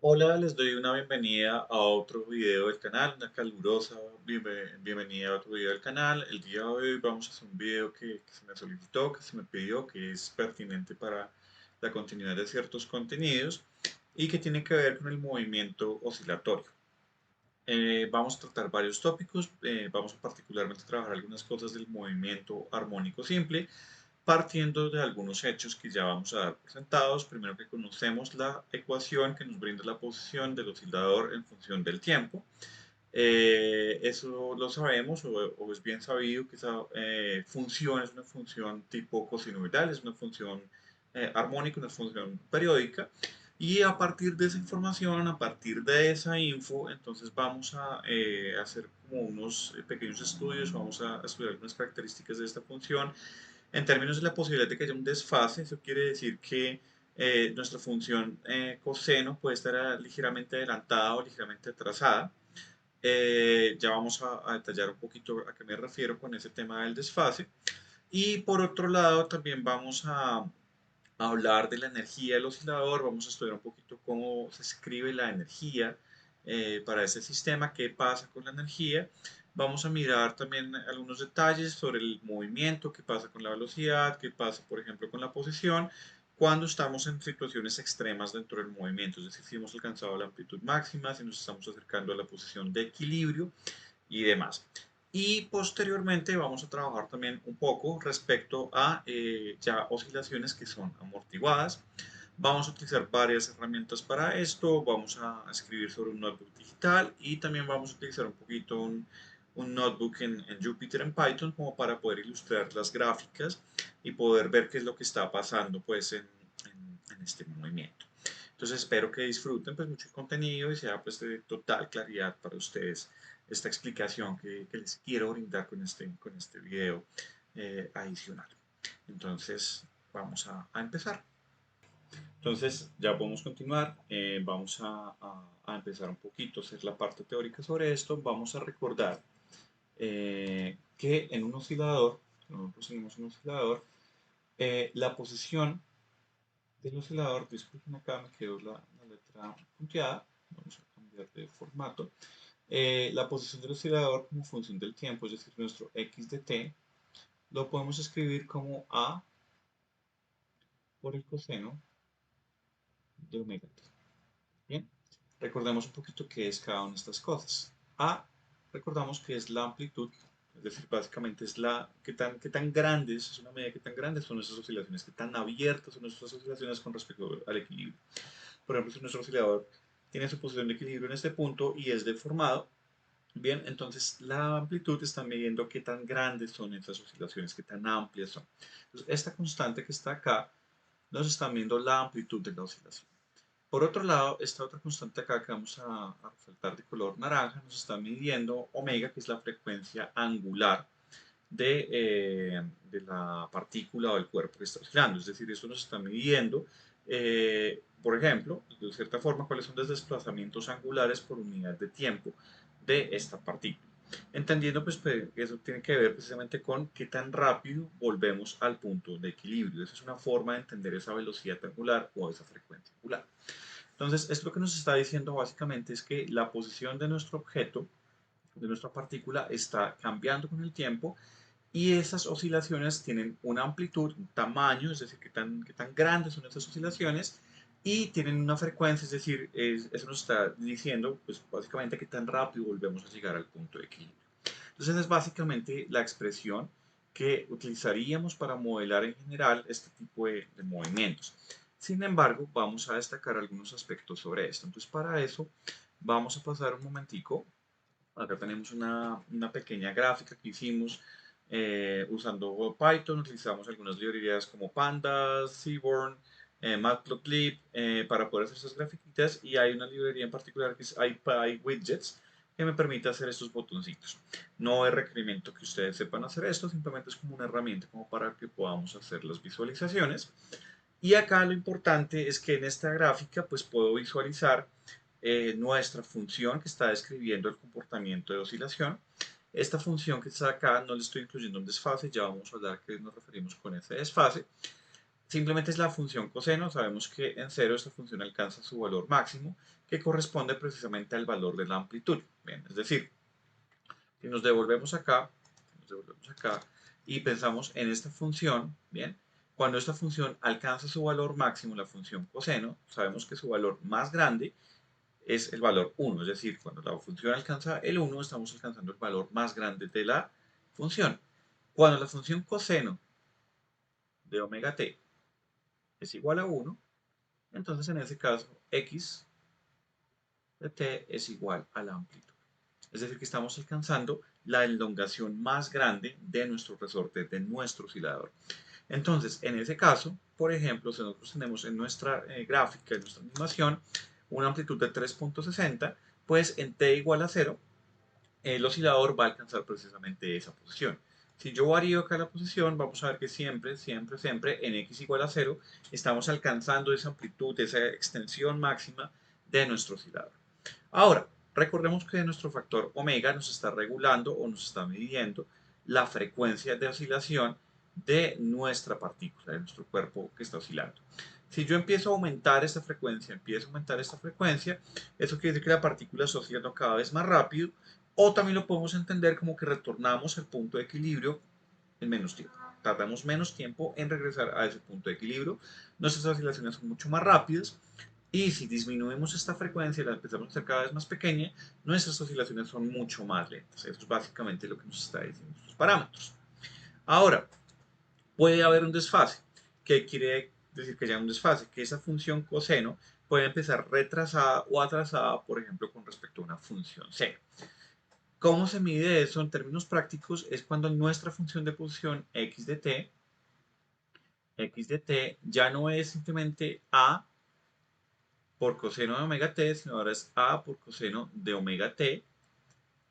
Hola, les doy una bienvenida a otro video del canal, una calurosa bienvenida a otro video del canal. El día de hoy vamos a hacer un video que se me solicitó, que se me pidió, que es pertinente para la continuidad de ciertos contenidos y que tiene que ver con el movimiento oscilatorio. Vamos a tratar varios tópicos, vamos a particularmente trabajar algunas cosas del movimiento armónico simple, partiendo de algunos hechos que ya vamos a dar por sentados. Primero, que conocemos la ecuación que nos brinda la posición del oscilador en función del tiempo. Eso lo sabemos, o es bien sabido que esa función es una función tipo cosinoidal, es una función armónica, una función periódica. Y a partir de esa información, a partir de esa info, entonces vamos a hacer como unos pequeños estudios, vamos a estudiar algunas características de esta función en términos de la posibilidad de que haya un desfase. Eso quiere decir que nuestra función coseno puede estar ligeramente adelantada o ligeramente atrasada. Ya vamos a detallar un poquito a qué me refiero con ese tema del desfase. Y por otro lado, también vamos a hablar de la energía del oscilador, vamos a estudiar un poquito cómo se escribe la energía para ese sistema, qué pasa con la energía. Vamos a mirar también algunos detalles sobre el movimiento, qué pasa con la velocidad, qué pasa, por ejemplo, con la posición, cuando estamos en situaciones extremas dentro del movimiento, es decir, si hemos alcanzado la amplitud máxima, si nos estamos acercando a la posición de equilibrio y demás. Y posteriormente vamos a trabajar también un poco respecto a ya oscilaciones que son amortiguadas. Vamos a utilizar varias herramientas para esto. Vamos a escribir sobre un notebook digital y también vamos a utilizar un poquito un notebook en Jupyter en Python como para poder ilustrar las gráficas y poder ver qué es lo que está pasando pues en este movimiento. Entonces espero que disfruten pues mucho el contenido y sea pues de total claridad para ustedes esta explicación que les quiero brindar con este video adicional. Entonces vamos a empezar. Entonces ya podemos continuar. Vamos a empezar un poquito a hacer la parte teórica sobre esto. Vamos a recordar que en un oscilador, nosotros tenemos un oscilador, la posición del oscilador, disculpen acá me quedó la letra punteada, vamos a cambiar de formato. La posición del oscilador como función del tiempo, es decir, nuestro x de t, lo podemos escribir como a por el coseno de omega t. Bien, recordemos un poquito qué es cada una de estas cosas. A, recordamos que es la amplitud, es decir, básicamente es qué tan grandes, es una medida qué tan grandes son nuestras oscilaciones, qué tan abiertas son nuestras oscilaciones con respecto al equilibrio. Por ejemplo, si nuestro oscilador tiene su posición de equilibrio en este punto y es deformado, bien, entonces la amplitud está midiendo qué tan grandes son estas oscilaciones, qué tan amplias son. Entonces, esta constante que está acá nos está midiendo la amplitud de la oscilación. Por otro lado, esta otra constante acá que vamos a resaltar de color naranja nos está midiendo omega, que es la frecuencia angular de la partícula o del cuerpo que está oscilando. Es decir, eso nos está midiendo, por ejemplo, de cierta forma, cuáles son los desplazamientos angulares por unidad de tiempo de esta partícula. Entendiendo pues que eso tiene que ver precisamente con qué tan rápido volvemos al punto de equilibrio. Esa es una forma de entender esa velocidad angular o esa frecuencia angular. Entonces, esto lo que nos está diciendo básicamente es que la posición de nuestro objeto, de nuestra partícula, está cambiando con el tiempo y esas oscilaciones tienen una amplitud, un tamaño, es decir, qué tan grandes son esas oscilaciones, y tienen una frecuencia, es decir, eso nos está diciendo, pues básicamente, qué tan rápido volvemos a llegar al punto de equilibrio. Entonces, es básicamente la expresión que utilizaríamos para modelar en general este tipo de movimientos. Sin embargo, vamos a destacar algunos aspectos sobre esto. Entonces, para eso, vamos a pasar un momentico. Acá tenemos una pequeña gráfica que hicimos usando Python. Utilizamos algunas librerías como Pandas, Seaborn, Matplotlib para poder hacer esas grafiquitas. Y hay una librería en particular que es IPyWidgets que me permite hacer estos botoncitos. No es requerimiento que ustedes sepan hacer esto, simplemente es como una herramienta como para que podamos hacer las visualizaciones. Y acá lo importante es que en esta gráfica pues puedo visualizar nuestra función que está describiendo el comportamiento de oscilación. Esta función que está acá no le estoy incluyendo un desfase, ya vamos a hablar a qué nos referimos con ese desfase. simplemente es la función coseno. Sabemos que en cero esta función alcanza su valor máximo, que corresponde precisamente al valor de la amplitud. Bien, es decir, si nos devolvemos acá y pensamos en esta función, bien, cuando esta función alcanza su valor máximo, la función coseno, sabemos que su valor más grande es el valor 1, es decir, cuando la función alcanza el 1, estamos alcanzando el valor más grande de la función. Cuando la función coseno de omega t es igual a 1, entonces en ese caso x de t es igual a la amplitud. Es decir, que estamos alcanzando la elongación más grande de nuestro resorte, de nuestro oscilador. Entonces, en ese caso, por ejemplo, si nosotros tenemos en nuestra gráfica, en nuestra animación, una amplitud de 3.60, pues en t igual a 0, el oscilador va a alcanzar precisamente esa posición. Si yo varío acá la posición, vamos a ver que siempre, siempre, siempre en x igual a 0 estamos alcanzando esa amplitud, esa extensión máxima de nuestro oscilador. Ahora, recordemos que nuestro factor omega nos está regulando o nos está midiendo la frecuencia de oscilación de nuestra partícula, de nuestro cuerpo que está oscilando. Si yo empiezo a aumentar esta frecuencia, eso quiere decir que la partícula está oscilando cada vez más rápido, o también lo podemos entender como que retornamos al punto de equilibrio en menos tiempo. Tardamos menos tiempo en regresar a ese punto de equilibrio. Nuestras oscilaciones son mucho más rápidas. Y si disminuimos esta frecuencia y la empezamos a hacer cada vez más pequeña, nuestras oscilaciones son mucho más lentas. Eso es básicamente lo que nos está diciendo estos parámetros. Ahora, puede haber un desfase. ¿Qué quiere decir que haya un desfase? Que esa función coseno puede empezar retrasada o atrasada, por ejemplo, con respecto a una función seno. ¿Cómo se mide eso en términos prácticos? Es cuando nuestra función de posición x de t ya no es simplemente a por coseno de omega t, sino ahora es a por coseno de omega t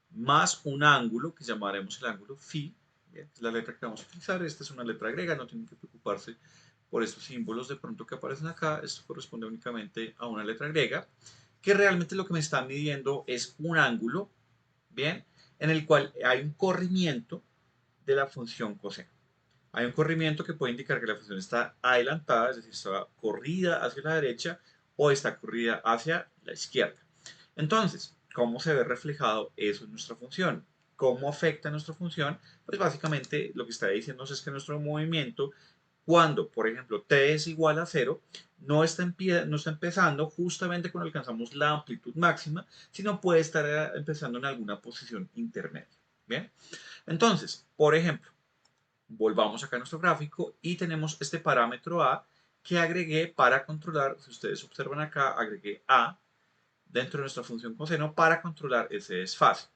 más un ángulo que llamaremos el ángulo phi. Bien, es la letra que vamos a utilizar. Esta es una letra griega, no tienen que preocuparse por estos símbolos de pronto que aparecen acá. Esto corresponde únicamente a una letra griega, que realmente lo que me está midiendo es un ángulo, bien, en el cual hay un corrimiento de la función coseno. Hay un corrimiento que puede indicar que la función está adelantada, es decir, está corrida hacia la derecha o está corrida hacia la izquierda. Entonces, ¿cómo se ve reflejado eso en nuestra función? ¿Cómo afecta a nuestra función? Pues básicamente lo que está diciendo es que nuestro movimiento, cuando, por ejemplo, t es igual a 0, no está empezando justamente cuando alcanzamos la amplitud máxima, sino puede estar empezando en alguna posición intermedia. ¿Bien? Entonces, por ejemplo, volvamos acá a nuestro gráfico y tenemos este parámetro A que agregué para controlar, si ustedes observan acá, agregué A dentro de nuestra función coseno para controlar ese desfase.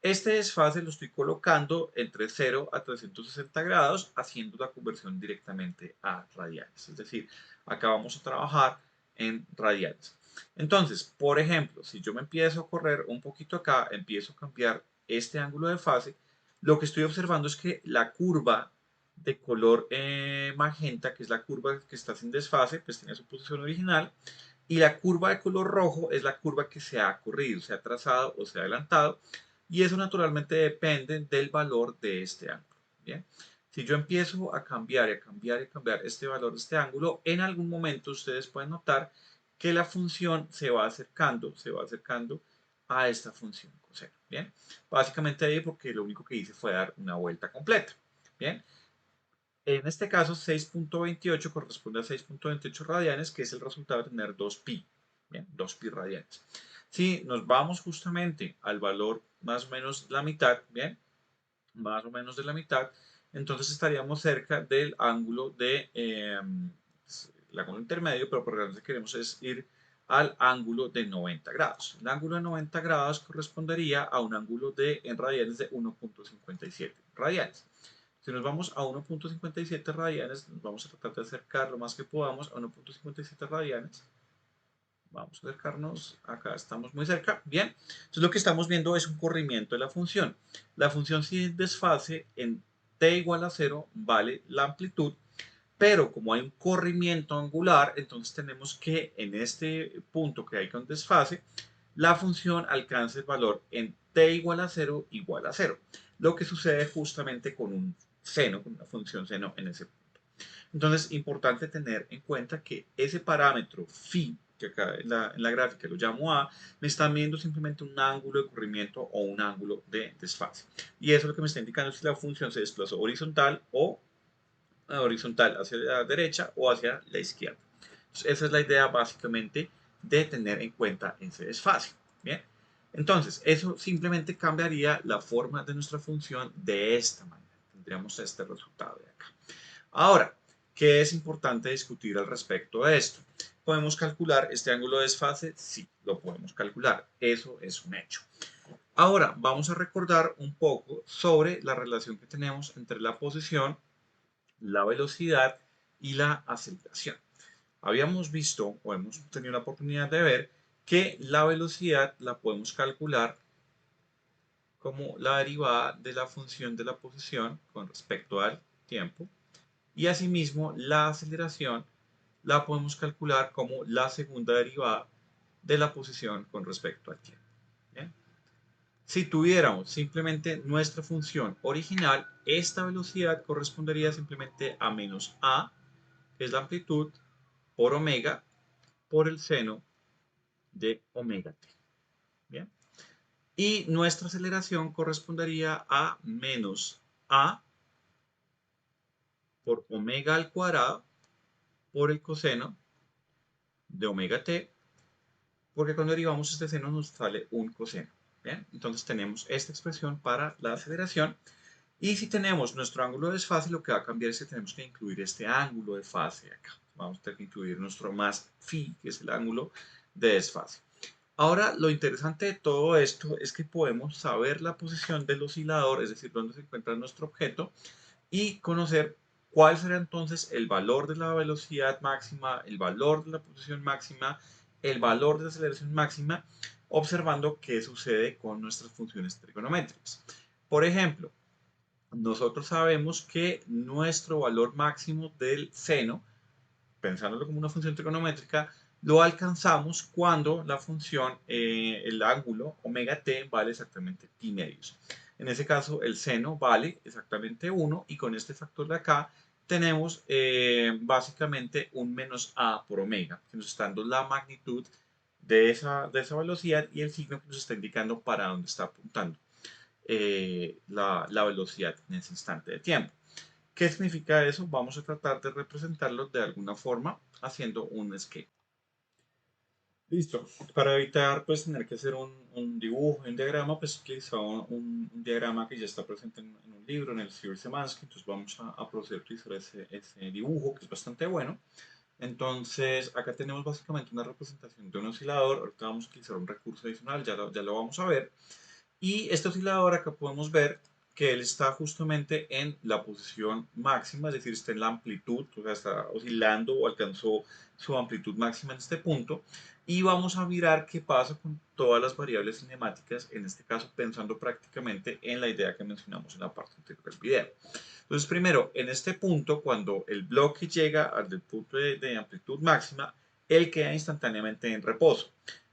Este desfase lo estoy colocando entre 0 a 360 grados, haciendo la conversión directamente a radianes. Es decir, acá vamos a trabajar en radianes. Entonces, por ejemplo, si yo me empiezo a correr un poquito acá, empiezo a cambiar este ángulo de fase, lo que estoy observando es que la curva de color magenta, que es la curva que está sin desfase, pues tiene su posición original, y la curva de color rojo es la curva que se ha corrido, se ha trazado o se ha adelantado, y eso naturalmente depende del valor de este ángulo. ¿Bien? Si yo empiezo a cambiar y a cambiar y a cambiar este valor de este ángulo, en algún momento ustedes pueden notar que la función se va acercando a esta función coseno. Bien, básicamente ahí porque lo único que hice fue dar una vuelta completa. Bien, en este caso 6.28 corresponde a 6.28 radianes, que es el resultado de tener 2pi. Bien, 2pi radianes. Si nos vamos justamente al valor más o menos la mitad, bien, más o menos de la mitad, entonces estaríamos cerca del ángulo el ángulo intermedio, pero por realmente queremos es ir al ángulo de 90 grados. El ángulo de 90 grados correspondería a un ángulo en radianes de 1.57 radianes. Si nos vamos a 1.57 radianes, nos vamos a tratar de acercar lo más que podamos a 1.57 radianes. Vamos a acercarnos, acá estamos muy cerca, bien. Entonces lo que estamos viendo es un corrimiento de la función. La función sin desfase en t igual a 0 vale la amplitud, pero como hay un corrimiento angular, entonces tenemos que en este punto que hay con desfase, la función alcance el valor en t igual a 0 igual a 0. Lo que sucede justamente con un seno, con una función seno en ese punto. Entonces, importante tener en cuenta que ese parámetro phi, que acá en la gráfica lo llamo A, me está midiendo simplemente un ángulo de corrimiento o un ángulo de desfase. Y eso lo que me está indicando es si la función se desplazó horizontal o horizontal hacia la derecha o hacia la izquierda. Entonces, esa es la idea básicamente de tener en cuenta ese desfase. Bien, entonces eso simplemente cambiaría la forma de nuestra función de esta manera. Tendríamos este resultado de acá. Ahora, ¿qué es importante discutir al respecto de esto? ¿Podemos calcular este ángulo de desfase? Sí, lo podemos calcular. Eso es un hecho. Ahora, vamos a recordar un poco sobre la relación que tenemos entre la posición, la velocidad y la aceleración. Habíamos visto o hemos tenido la oportunidad de ver que la velocidad la podemos calcular como la derivada de la función de la posición con respecto al tiempo y asimismo la aceleración la podemos calcular como la segunda derivada de la posición con respecto al tiempo. ¿Bien? Si tuviéramos simplemente nuestra función original, esta velocidad correspondería simplemente a menos a, que es la amplitud, por omega, por el seno de omega t. ¿Bien? Y nuestra aceleración correspondería a menos a por omega al cuadrado por el coseno de omega t, porque cuando derivamos este seno nos sale un coseno. ¿Bien? Entonces tenemos esta expresión para la aceleración. Y si tenemos nuestro ángulo de desfase, lo que va a cambiar es que tenemos que incluir este ángulo de fase acá. Vamos a tener que incluir nuestro más phi, que es el ángulo de desfase. Ahora, lo interesante de todo esto es que podemos saber la posición del oscilador, es decir, dónde se encuentra nuestro objeto, y conocer cuál será entonces el valor de la velocidad máxima, el valor de la posición máxima, el valor de la aceleración máxima, observando qué sucede con nuestras funciones trigonométricas. Por ejemplo, nosotros sabemos que nuestro valor máximo del seno, pensándolo como una función trigonométrica, lo alcanzamos cuando la función, el ángulo omega t vale exactamente pi medios. En ese caso, el seno vale exactamente 1 y con este factor de acá tenemos básicamente un menos a por omega, que nos está dando la magnitud de esa velocidad y el signo que nos está indicando para dónde está apuntando la velocidad en ese instante de tiempo. ¿Qué significa eso? Vamos a tratar de representarlo de alguna forma haciendo un esquema. Listo. Para evitar pues tener que hacer un dibujo, un diagrama, pues utilizaba un diagrama que ya está presente en un libro, en el Szyr-Szymanski. Entonces vamos a proceder a utilizar ese dibujo que es bastante bueno. Entonces acá tenemos básicamente una representación de un oscilador. Ahorita vamos a utilizar un recurso adicional, ya lo vamos a ver. Y este oscilador acá podemos ver que él está justamente en la posición máxima, es decir, está en la amplitud, o sea, está oscilando o alcanzó su amplitud máxima en este punto. Y vamos a mirar qué pasa con todas las variables cinemáticas, en este caso pensando prácticamente en la idea que mencionamos en la parte anterior del video. Entonces, primero, en este punto, cuando el bloque llega al punto de amplitud máxima, él queda instantáneamente en reposo.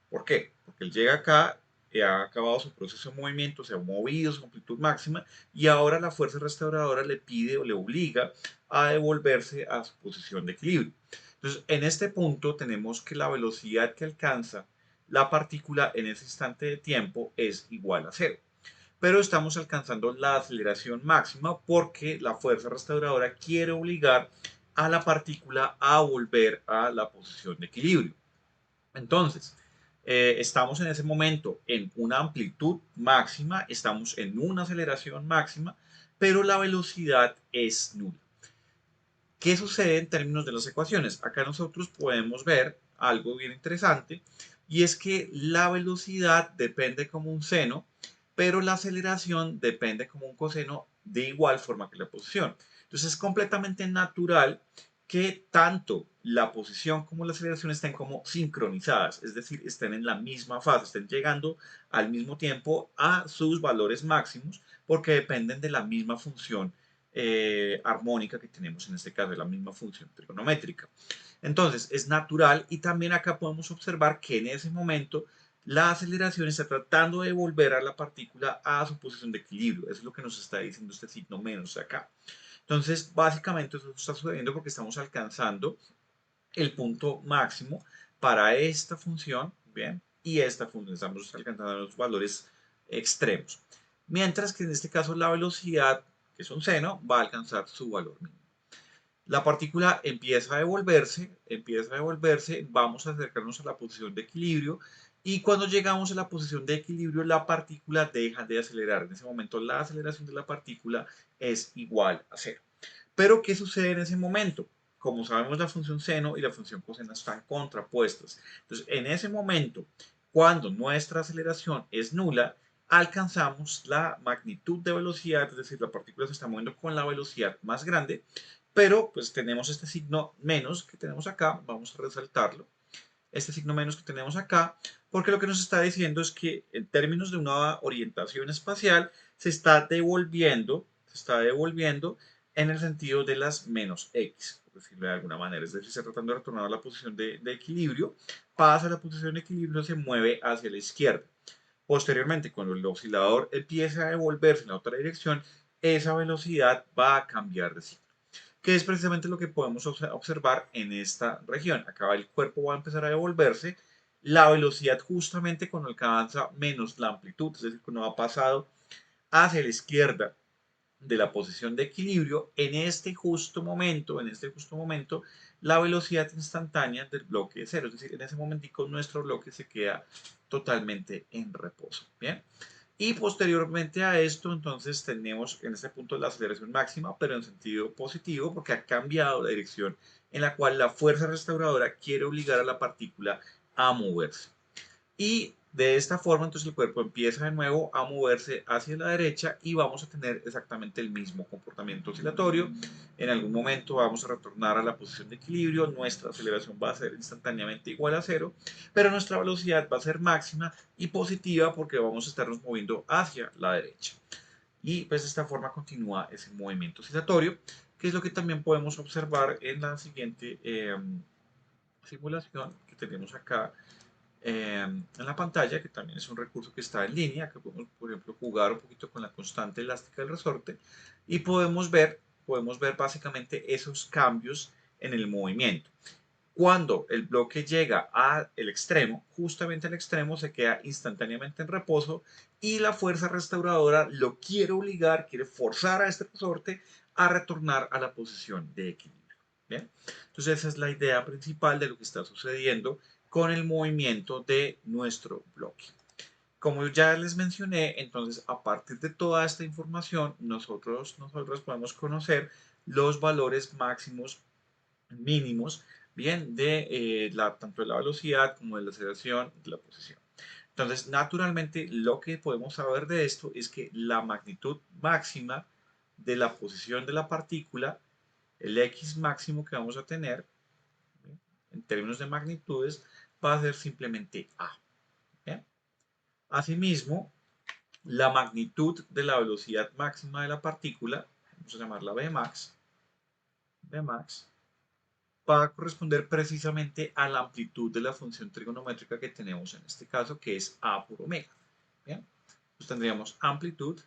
¿Por qué? Porque él llega acá, ha acabado su proceso de movimiento, se ha movido su amplitud máxima y ahora la fuerza restauradora le pide o le obliga a devolverse a su posición de equilibrio. Entonces, en este punto tenemos que la velocidad que alcanza la partícula en ese instante de tiempo es igual a cero. Pero estamos alcanzando la aceleración máxima porque la fuerza restauradora quiere obligar a la partícula a volver a la posición de equilibrio. Entonces, estamos en ese momento en una amplitud máxima, estamos en una aceleración máxima, pero la velocidad es nula. ¿Qué sucede en términos de las ecuaciones? Acá nosotros podemos ver algo bien interesante y es que la velocidad depende como un seno, pero la aceleración depende como un coseno de igual forma que la posición. Entonces es completamente natural que tanto la posición como la aceleración estén como sincronizadas, es decir, estén en la misma fase, estén llegando al mismo tiempo a sus valores máximos porque dependen de la misma función armónica que tenemos en este caso, de la misma función trigonométrica. Entonces, es natural y también acá podemos observar que en ese momento la aceleración está tratando de volver a la partícula a su posición de equilibrio. Eso es lo que nos está diciendo este signo menos acá. Entonces, básicamente eso está sucediendo porque estamos alcanzando el punto máximo para esta función, ¿bien? Y esta función, estamos alcanzando los valores extremos. Mientras que en este caso la velocidad, que es un seno, va a alcanzar su valor mínimo. La partícula empieza a devolverse, vamos a acercarnos a la posición de equilibrio y cuando llegamos a la posición de equilibrio la partícula deja de acelerar. En ese momento la aceleración de la partícula es igual a cero. Pero ¿qué sucede en ese momento? Como sabemos, la función seno y la función coseno están contrapuestas. Entonces, en ese momento, cuando nuestra aceleración es nula, alcanzamos la magnitud de velocidad, es decir, la partícula se está moviendo con la velocidad más grande, pero pues tenemos este signo menos que tenemos acá, vamos a resaltarlo, este signo menos que tenemos acá, porque lo que nos está diciendo es que en términos de una orientación espacial se está devolviendo en el sentido de las menos x, por decirlo de alguna manera, es decir, se está tratando de retornar a la posición de equilibrio, pasa a la posición de equilibrio, se mueve hacia la izquierda. Posteriormente, cuando el oscilador empieza a devolverse en la otra dirección, esa velocidad va a cambiar de signo, que es precisamente lo que podemos observar en esta región. Acá el cuerpo va a empezar a devolverse, la velocidad justamente cuando alcanza menos la amplitud, es decir, cuando ha pasado hacia la izquierda de la posición de equilibrio, en este justo momento, la velocidad instantánea del bloque es cero, es decir, en ese momentico nuestro bloque se queda totalmente en reposo. Bien. Y posteriormente a esto, entonces tenemos en este punto la aceleración máxima, pero en sentido positivo, porque ha cambiado la dirección en la cual la fuerza restauradora quiere obligar a la partícula a moverse. Y de esta forma, entonces el cuerpo empieza de nuevo a moverse hacia la derecha y vamos a tener exactamente el mismo comportamiento oscilatorio. En algún momento vamos a retornar a la posición de equilibrio, nuestra aceleración va a ser instantáneamente igual a cero, pero nuestra velocidad va a ser máxima y positiva porque vamos a estarnos moviendo hacia la derecha. Y pues de esta forma continúa ese movimiento oscilatorio, que es lo que también podemos observar en la siguiente simulación que tenemos acá en la pantalla, que también es un recurso que está en línea, que podemos, por ejemplo, jugar un poquito con la constante elástica del resorte y podemos ver básicamente esos cambios en el movimiento. Cuando el bloque llega al extremo, justamente al extremo se queda instantáneamente en reposo y la fuerza restauradora lo quiere obligar, quiere forzar a este resorte a retornar a la posición de equilibrio. ¿Bien? Entonces esa es la idea principal de lo que está sucediendo con el movimiento de nuestro bloque. Como ya les mencioné, entonces a partir de toda esta información, nosotros podemos conocer los valores máximos, mínimos, bien, de tanto de la velocidad como de la aceleración, de la posición. Entonces, naturalmente, lo que podemos saber de esto es que la magnitud máxima de la posición de la partícula, el x máximo que vamos a tener, ¿bien?, en términos de magnitudes, va a ser simplemente a. ¿Bien? Asimismo, la magnitud de la velocidad máxima de la partícula, vamos a llamarla Bmax, va a corresponder precisamente a la amplitud de la función trigonométrica que tenemos en este caso, que es a por omega. ¿Bien? Entonces tendríamos amplitud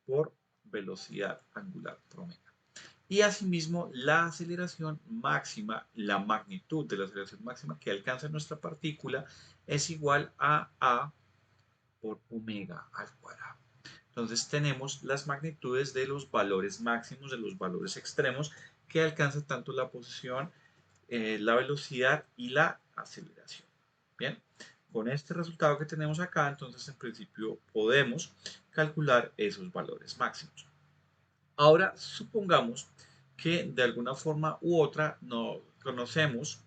por velocidad angular por omega. Y asimismo, la aceleración máxima, la magnitud de la aceleración máxima que alcanza nuestra partícula es igual a por omega al cuadrado. Entonces tenemos las magnitudes de los valores máximos, de los valores extremos que alcanza tanto la posición, la velocidad y la aceleración. Bien, con este resultado que tenemos acá, entonces en principio podemos calcular esos valores máximos. Ahora supongamos que de alguna forma u otra no conocemos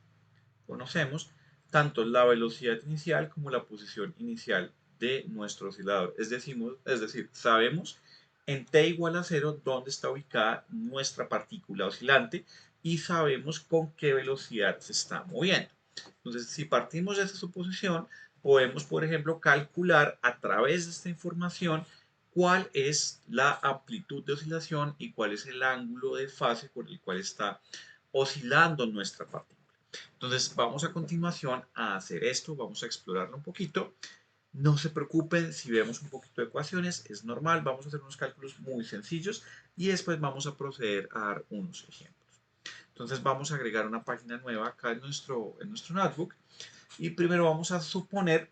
tanto la velocidad inicial como la posición inicial de nuestro oscilador. Es decir, sabemos en t igual a 0 dónde está ubicada nuestra partícula oscilante y sabemos con qué velocidad se está moviendo. Entonces, si partimos de esa suposición, podemos, por ejemplo, calcular a través de esta información cuál es la amplitud de oscilación y cuál es el ángulo de fase con el cual está oscilando nuestra partícula. Entonces vamos a continuación a hacer esto, vamos a explorarlo un poquito. No se preocupen si vemos un poquito de ecuaciones, es normal, vamos a hacer unos cálculos muy sencillos y después vamos a proceder a dar unos ejemplos. Entonces vamos a agregar una página nueva acá en nuestro notebook y primero vamos a suponer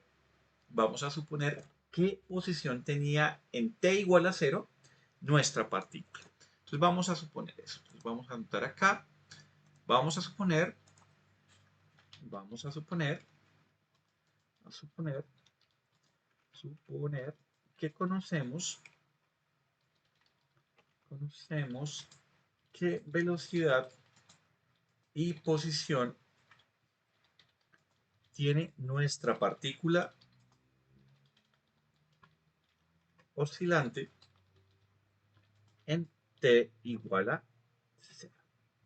qué posición tenía en t igual a 0 nuestra partícula. Entonces vamos a suponer eso. Entonces vamos a anotar acá, vamos a suponer, vamos a suponer, a suponer, suponer que conocemos qué velocidad y posición tiene nuestra partícula oscilante en t igual a 0.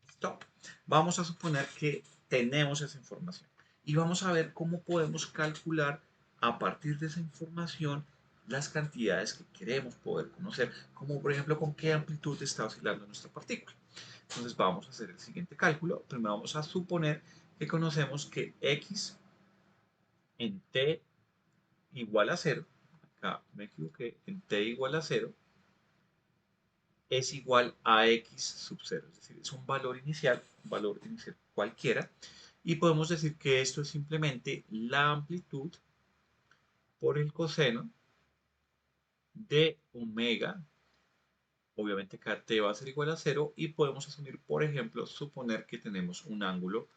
Stop. Vamos a suponer que tenemos esa información y vamos a ver cómo podemos calcular a partir de esa información las cantidades que queremos poder conocer, como por ejemplo con qué amplitud está oscilando nuestra partícula. Entonces vamos a hacer el siguiente cálculo. Primero vamos a suponer que conocemos que x en t igual a 0, acá me equivoqué, en t igual a 0, es igual a x sub 0, es decir, es un valor inicial cualquiera, y podemos decir que esto es simplemente la amplitud por el coseno de omega, obviamente acá t va a ser igual a 0, y podemos asumir, por ejemplo, suponer que tenemos un ángulo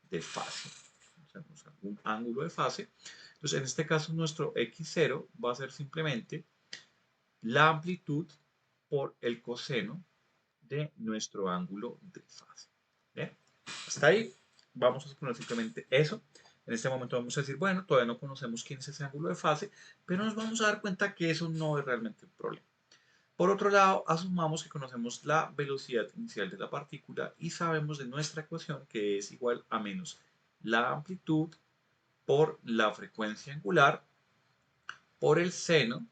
de fase, tenemos algún ángulo de fase. Entonces, en este caso, nuestro x0 va a ser simplemente la amplitud por el coseno de nuestro ángulo de fase. ¿Bien? Hasta ahí vamos a suponer simplemente eso. En este momento vamos a decir, bueno, todavía no conocemos quién es ese ángulo de fase, pero nos vamos a dar cuenta que eso no es realmente un problema. Por otro lado, asumamos que conocemos la velocidad inicial de la partícula y sabemos de nuestra ecuación que es igual a menos la amplitud por la frecuencia angular por el seno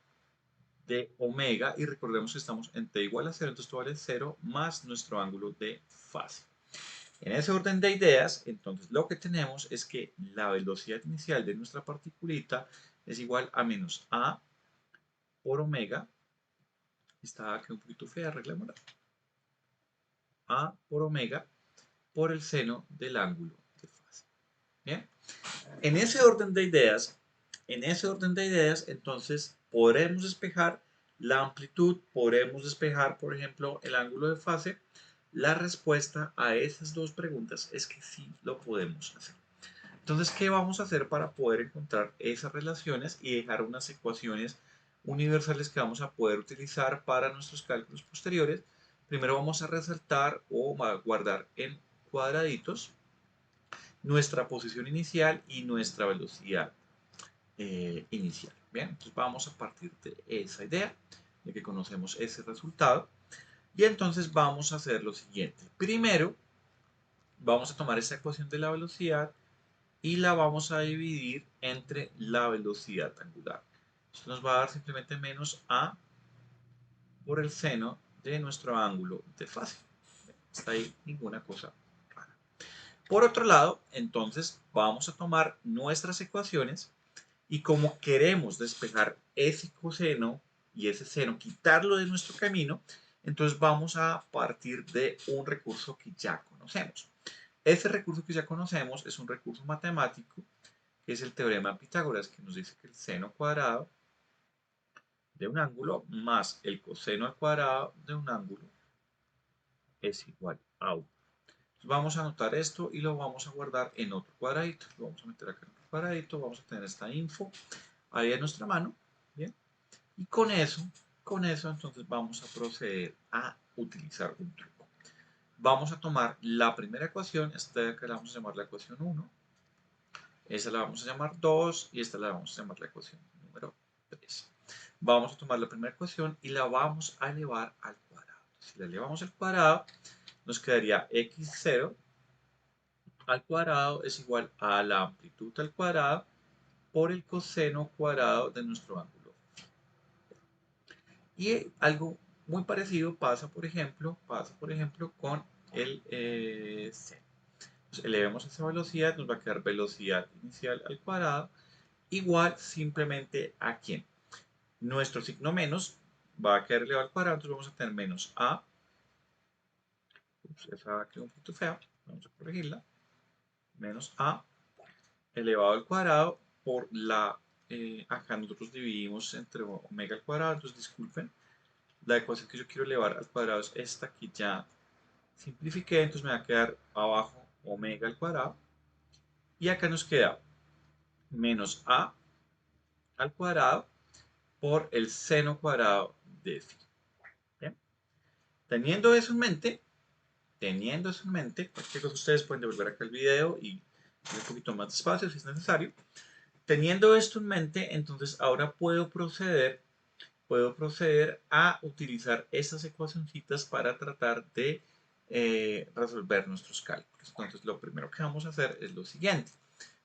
de omega, y recordemos que estamos en t igual a 0, entonces esto vale 0 más nuestro ángulo de fase. En ese orden de ideas, entonces lo que tenemos es que la velocidad inicial de nuestra particulita es igual a menos a por omega, está aquí un poquito fea, arreglémosla, a por omega por el seno del ángulo de fase. Bien, en ese orden de ideas, entonces podremos despejar la amplitud, podremos despejar, por ejemplo, el ángulo de fase. La respuesta a esas dos preguntas es que sí lo podemos hacer. Entonces, ¿qué vamos a hacer para poder encontrar esas relaciones y dejar unas ecuaciones universales que vamos a poder utilizar para nuestros cálculos posteriores? Primero vamos a resaltar o a guardar en cuadraditos nuestra posición inicial y nuestra velocidad inicial. Bien, entonces vamos a partir de esa idea, de que conocemos ese resultado, y entonces vamos a hacer lo siguiente. Primero, vamos a tomar esa ecuación de la velocidad y la vamos a dividir entre la velocidad angular. Esto nos va a dar simplemente menos a por el seno de nuestro ángulo de fase. Está ahí ninguna cosa rara. Por otro lado, entonces vamos a tomar nuestras ecuaciones y como queremos despejar ese coseno y ese seno, quitarlo de nuestro camino, entonces vamos a partir de un recurso que ya conocemos. Ese recurso que ya conocemos es un recurso matemático, que es el teorema de Pitágoras, que nos dice que el seno cuadrado de un ángulo más el coseno al cuadrado de un ángulo es igual a 1. Entonces vamos a anotar esto y lo vamos a guardar en otro cuadradito. Lo vamos a meter acá en otro cuadradito, vamos a tener esta info ahí en nuestra mano. Bien. Y con eso entonces vamos a proceder a utilizar un truco. Vamos a tomar la primera ecuación, esta de acá la vamos a llamar la ecuación 1, esta la vamos a llamar 2 y esta la vamos a llamar la ecuación número 3. Vamos a tomar la primera ecuación y la vamos a elevar al cuadrado. Si la elevamos al cuadrado, nos quedaría x0 al cuadrado es igual a la amplitud al cuadrado por el coseno cuadrado de nuestro ángulo. Y algo muy parecido pasa, por ejemplo, con el seno. Entonces, elevemos esa velocidad, nos va a quedar velocidad inicial al cuadrado igual simplemente a quién. Nuestro signo menos va a quedar elevado al cuadrado, entonces vamos a tener menos a, esa quedó un poquito fea, vamos a corregirla, menos a elevado al cuadrado por la, acá nosotros dividimos entre omega al cuadrado, entonces disculpen, la ecuación que yo quiero elevar al cuadrado es esta que ya simplifiqué, entonces me va a quedar abajo omega al cuadrado, y acá nos queda menos a al cuadrado por el seno cuadrado de phi. ¿Bien? Teniendo eso en mente, cualquier cosa ustedes pueden devolver acá el video y un poquito más despacio si es necesario. Teniendo esto en mente, entonces ahora puedo proceder a utilizar estas ecuacioncitas para tratar de resolver nuestros cálculos. Entonces lo primero que vamos a hacer es lo siguiente.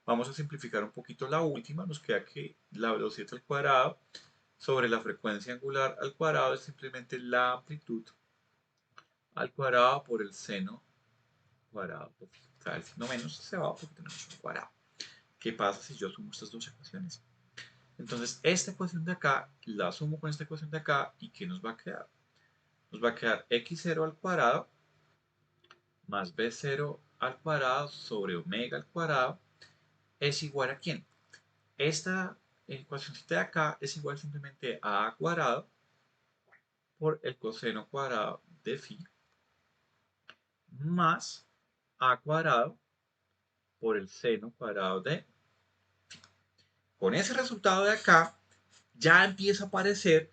Vamos a simplificar un poquito la última. Nos queda que la velocidad al cuadrado sobre la frecuencia angular al cuadrado es simplemente la amplitud al cuadrado por el seno cuadrado. O sea, el signo menos se va porque tenemos un cuadrado. ¿Qué pasa si yo sumo estas dos ecuaciones? Entonces, esta ecuación de acá la sumo con esta ecuación de acá y ¿qué nos va a quedar? Nos va a quedar x0 al cuadrado más b0 al cuadrado sobre omega al cuadrado es igual a ¿quién? Esta ecuacióncita de acá es igual simplemente a cuadrado por el coseno cuadrado de phi más a cuadrado por el seno cuadrado de phi. Con ese resultado de acá ya empieza a aparecer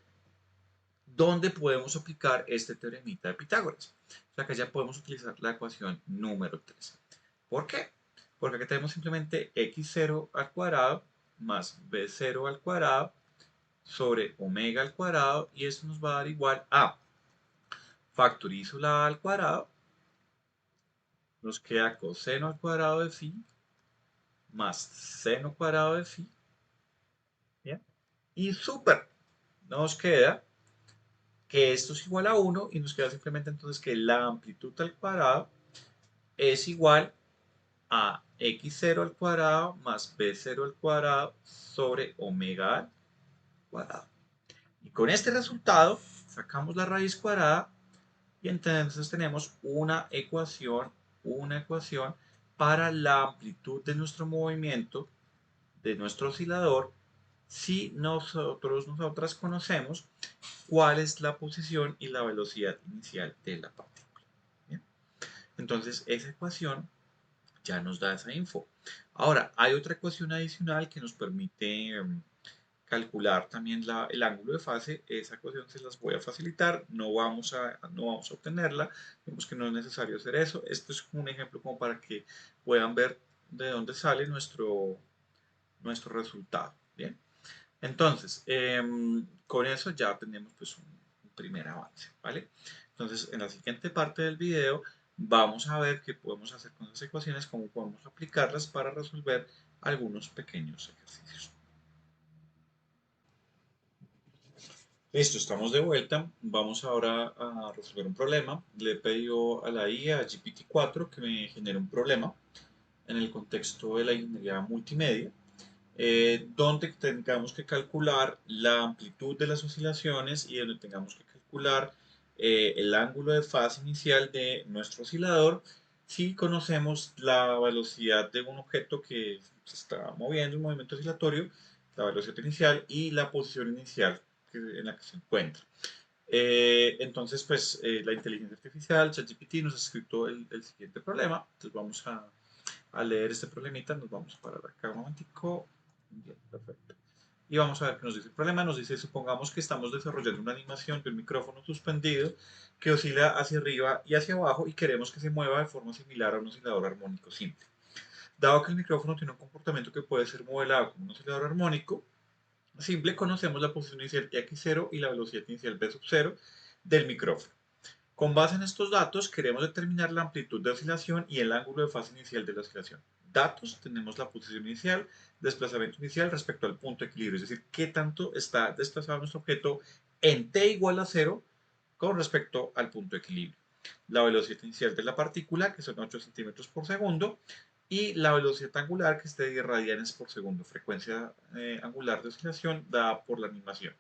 dónde podemos aplicar este teoremita de Pitágoras. O sea que ya podemos utilizar la ecuación número 3. ¿Por qué? Porque aquí tenemos simplemente x0 al cuadrado más b0 al cuadrado sobre omega al cuadrado y esto nos va a dar igual a factorizo la a al cuadrado, nos queda coseno al cuadrado de phi más seno cuadrado de phi. ¿Bien? Y súper, nos queda que esto es igual a 1 y nos queda simplemente entonces que la amplitud al cuadrado es igual a x0 al cuadrado más b0 al cuadrado sobre omega al cuadrado. Y con este resultado sacamos la raíz cuadrada y entonces tenemos una ecuación para la amplitud de nuestro movimiento, de nuestro oscilador, si nosotras conocemos cuál es la posición y la velocidad inicial de la partícula. ¿Bien? Entonces esa ecuación ya nos da esa info. Ahora, hay otra ecuación adicional que nos permite calcular también el ángulo de fase. Esa ecuación se las voy a facilitar, no vamos a obtenerla, vemos que no es necesario hacer eso. Esto es un ejemplo como para que puedan ver de dónde sale nuestro resultado. Bien, entonces, con eso ya tenemos pues un primer avance, ¿vale? Entonces, en la siguiente parte del video vamos a ver qué podemos hacer con las ecuaciones, cómo podemos aplicarlas para resolver algunos pequeños ejercicios. Listo, estamos de vuelta. Vamos ahora a resolver un problema. Le he pedido a la IA, a GPT-4, que me genere un problema en el contexto de la ingeniería multimedia, donde tengamos que calcular la amplitud de las oscilaciones y donde tengamos que calcular el ángulo de fase inicial de nuestro oscilador si conocemos la velocidad de un objeto que se está moviendo, un movimiento oscilatorio, la velocidad inicial y la posición inicial en la que se encuentra. Entonces, pues la inteligencia artificial, ChatGPT, nos ha escrito el siguiente problema. Entonces vamos a leer este problemita, nos vamos a parar acá un momentico. Bien, perfecto. Y vamos a ver qué nos dice el problema. Nos dice, supongamos que estamos desarrollando una animación de un micrófono suspendido que oscila hacia arriba y hacia abajo y queremos que se mueva de forma similar a un oscilador armónico simple. Dado que el micrófono tiene un comportamiento que puede ser modelado como un oscilador armónico simple, conocemos la posición inicial x0 y la velocidad inicial b sub 0 del micrófono. Con base en estos datos, queremos determinar la amplitud de oscilación y el ángulo de fase inicial de la oscilación. Datos, tenemos la posición inicial, desplazamiento inicial respecto al punto de equilibrio, es decir, qué tanto está desplazado nuestro objeto en t igual a 0 con respecto al punto de equilibrio. La velocidad inicial de la partícula, que son 8 centímetros por segundo, y la velocidad angular, que es de 10 radianes por segundo, frecuencia angular de oscilación dada por la animación.